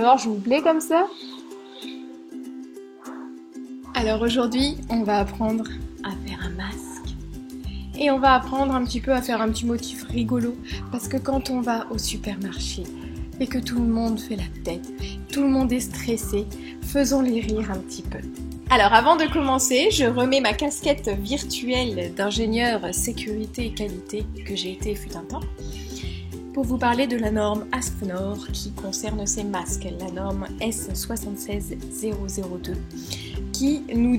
Alors, je vous plais comme ça? Alors aujourd'hui, on va apprendre à faire un masque. Et on va apprendre un petit peu à faire un petit motif rigolo. Parce que quand on va au supermarché et que tout le monde fait la tête, tout le monde est stressé, faisons les rire un petit peu. Alors avant de commencer, je remets ma casquette virtuelle d'ingénieur sécurité et qualité que j'ai été fut un temps pour vous parler de la norme AFNOR qui concerne ces masques, la norme S76002 qui nous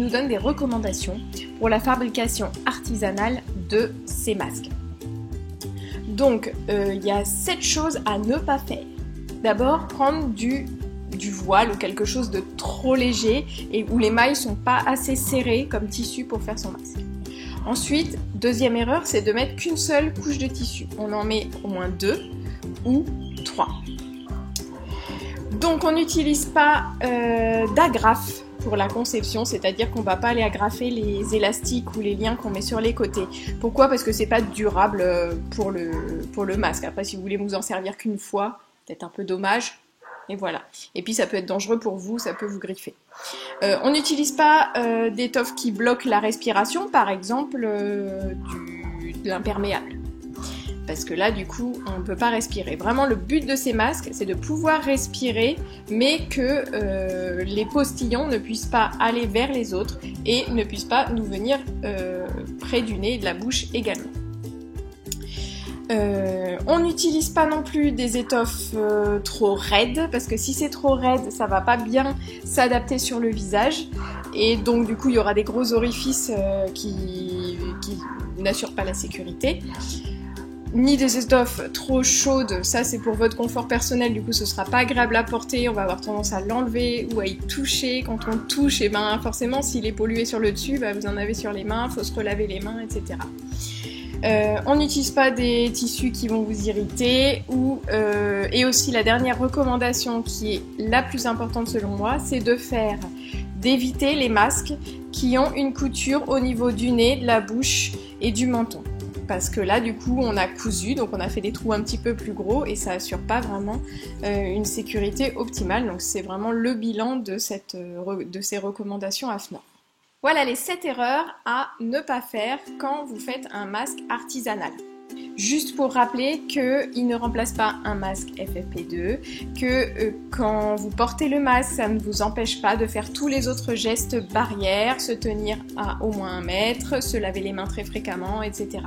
donne des recommandations pour la fabrication artisanale de ces masques. Donc il y a 7 choses à ne pas faire. D'abord, prendre du voile ou quelque chose de trop léger et où les mailles sont pas assez serrées comme tissu pour faire son masque. Ensuite, deuxième erreur, c'est de mettre qu'une seule couche de tissu. On en met au moins 2 ou 3. Donc on n'utilise pas d'agrafe pour la conception, c'est-à-dire qu'on va pas aller agrafer les élastiques ou les liens qu'on met sur les côtés. Pourquoi? Parce que c'est pas durable pour le masque. Après, si vous voulez vous en servir qu'une fois, peut-être un peu dommage. Et voilà. Et puis ça peut être dangereux pour vous, ça peut vous griffer. On n'utilise pas d'étoffe qui bloque la respiration, par exemple de l'imperméable. Parce que là, du coup, on ne peut pas respirer. Vraiment, le but de ces masques, c'est de pouvoir respirer, mais que les postillons ne puissent pas aller vers les autres et ne puissent pas nous venir près du nez et de la bouche également. On n'utilise pas non plus des étoffes trop raides, parce que si c'est trop raide, ça va pas bien s'adapter sur le visage, et donc du coup il y aura des gros orifices qui n'assurent pas la sécurité. Ni des étoffes trop chaudes, ça c'est pour votre confort personnel, du coup ce sera pas agréable à porter, on va avoir tendance à l'enlever ou à y toucher. Quand on touche, et ben forcément s'il est pollué sur le dessus, vous en avez sur les mains, faut se relaver les mains, etc. On n'utilise pas des tissus qui vont vous irriter et aussi la dernière recommandation qui est la plus importante selon moi, c'est d'éviter les masques qui ont une couture au niveau du nez, de la bouche et du menton. Parce que là du coup on a cousu, donc on a fait des trous un petit peu plus gros et ça assure pas vraiment une sécurité optimale. Donc c'est vraiment le bilan de ces recommandations AFNOR. Voilà les 7 erreurs à ne pas faire quand vous faites un masque artisanal. Juste pour rappeler qu'il ne remplace pas un masque FFP2, que quand vous portez le masque, ça ne vous empêche pas de faire tous les autres gestes barrières, se tenir à au moins 1 mètre, se laver les mains très fréquemment, etc.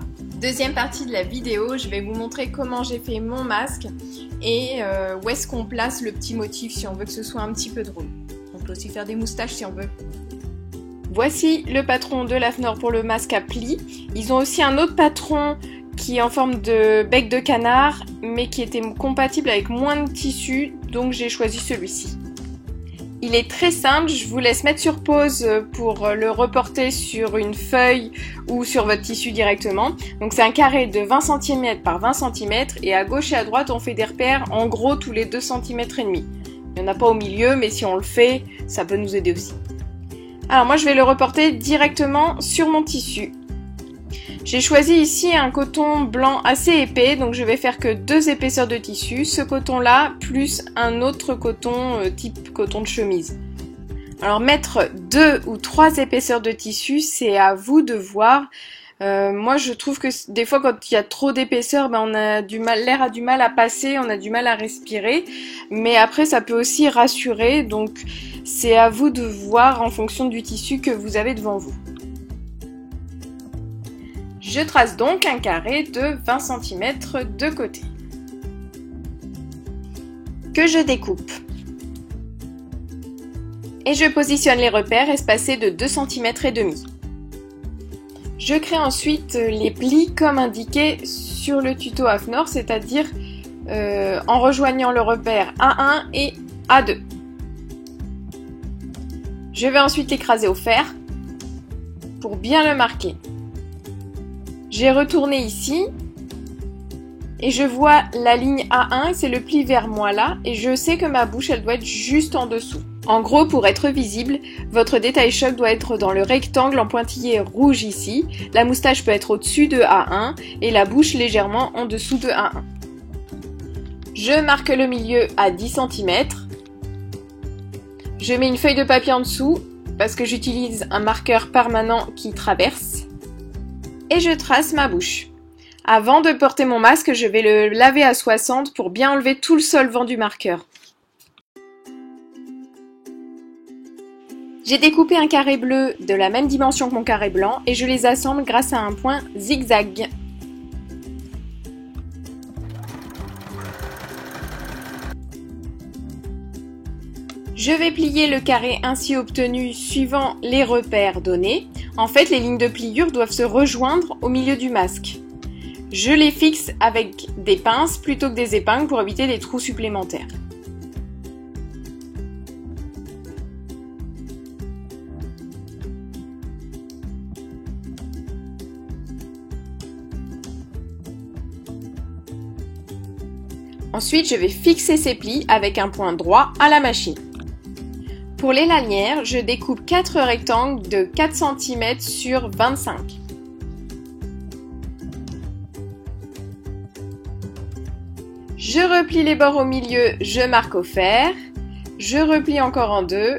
Deuxième partie de la vidéo, je vais vous montrer comment j'ai fait mon masque et où est-ce qu'on place le petit motif si on veut que ce soit un petit peu drôle. On peut aussi faire des moustaches si on veut. Voici le patron de l'AFNOR pour le masque à plis. Ils ont aussi un autre patron qui est en forme de bec de canard, mais qui était compatible avec moins de tissu, donc j'ai choisi celui-ci. Il est très simple, je vous laisse mettre sur pause pour le reporter sur une feuille ou sur votre tissu directement. Donc c'est un carré de 20 cm par 20 cm et à gauche et à droite on fait des repères en gros tous les 2 cm et demi. Il n'y en a pas au milieu, mais si on le fait, ça peut nous aider aussi. Alors moi je vais le reporter directement sur mon tissu. J'ai choisi ici un coton blanc assez épais, donc je vais faire que 2 épaisseurs de tissu, ce coton là plus un autre coton type coton de chemise. Alors mettre 2 ou 3 épaisseurs de tissu, c'est à vous de voir. Moi je trouve que des fois quand il y a trop d'épaisseur, on a l'air a du mal à passer, on a du mal à respirer, mais après ça peut aussi rassurer, donc c'est à vous de voir en fonction du tissu que vous avez devant vous. Je trace donc un carré de 20 cm de côté, que je découpe. Et je positionne les repères espacés de 2 cm et demi. Je crée ensuite les plis comme indiqué sur le tuto AFNOR, c'est-à-dire en rejoignant le repère A1 et A2. Je vais ensuite écraser au fer pour bien le marquer. J'ai retourné ici et je vois la ligne A1, c'est le pli vers moi là, et je sais que ma bouche elle doit être juste en dessous. En gros, pour être visible, votre détail choc doit être dans le rectangle en pointillé rouge ici, la moustache peut être au-dessus de A1 et la bouche légèrement en dessous de A1. Je marque le milieu à 10 cm. Je mets une feuille de papier en dessous parce que j'utilise un marqueur permanent qui traverse. Et je trace ma bouche. Avant de porter mon masque, je vais le laver à 60 pour bien enlever tout le solvant du marqueur. J'ai découpé un carré bleu de la même dimension que mon carré blanc et je les assemble grâce à un point zigzag. Je vais plier le carré ainsi obtenu suivant les repères donnés. En fait, les lignes de pliure doivent se rejoindre au milieu du masque. Je les fixe avec des pinces plutôt que des épingles pour éviter des trous supplémentaires. Ensuite, je vais fixer ces plis avec un point droit à la machine. Pour les lanières, je découpe 4 rectangles de 4 cm sur 25. Je replie les bords au milieu, je marque au fer. Je replie encore en deux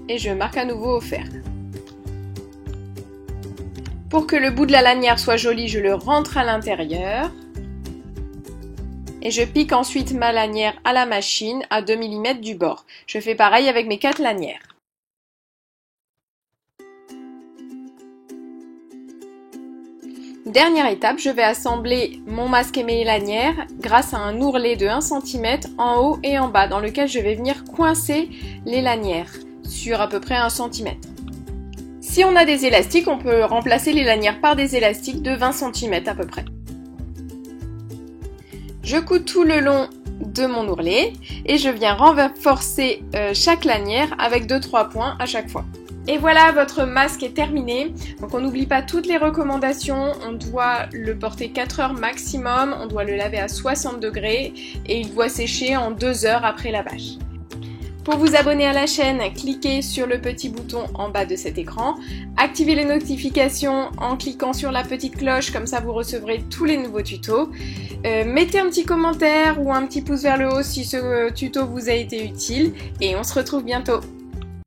et je marque à nouveau au fer. Pour que le bout de la lanière soit joli, je le rentre à l'intérieur. Et je pique ensuite ma lanière à la machine à 2 mm du bord. Je fais pareil avec mes 4 lanières. Dernière étape, je vais assembler mon masque et mes lanières grâce à un ourlet de 1 cm en haut et en bas dans lequel je vais venir coincer les lanières sur à peu près 1 cm. Si on a des élastiques, on peut remplacer les lanières par des élastiques de 20 cm à peu près. Je couds tout le long de mon ourlet et je viens renforcer chaque lanière avec 2-3 points à chaque fois. Et voilà, votre masque est terminé. Donc on n'oublie pas toutes les recommandations. On doit le porter 4 heures maximum, on doit le laver à 60 degrés et il doit sécher en 2 heures après lavage. Pour vous abonner à la chaîne, cliquez sur le petit bouton en bas de cet écran. Activez les notifications en cliquant sur la petite cloche, comme ça vous recevrez tous les nouveaux tutos. Mettez un petit commentaire ou un petit pouce vers le haut si ce tuto vous a été utile et on se retrouve bientôt.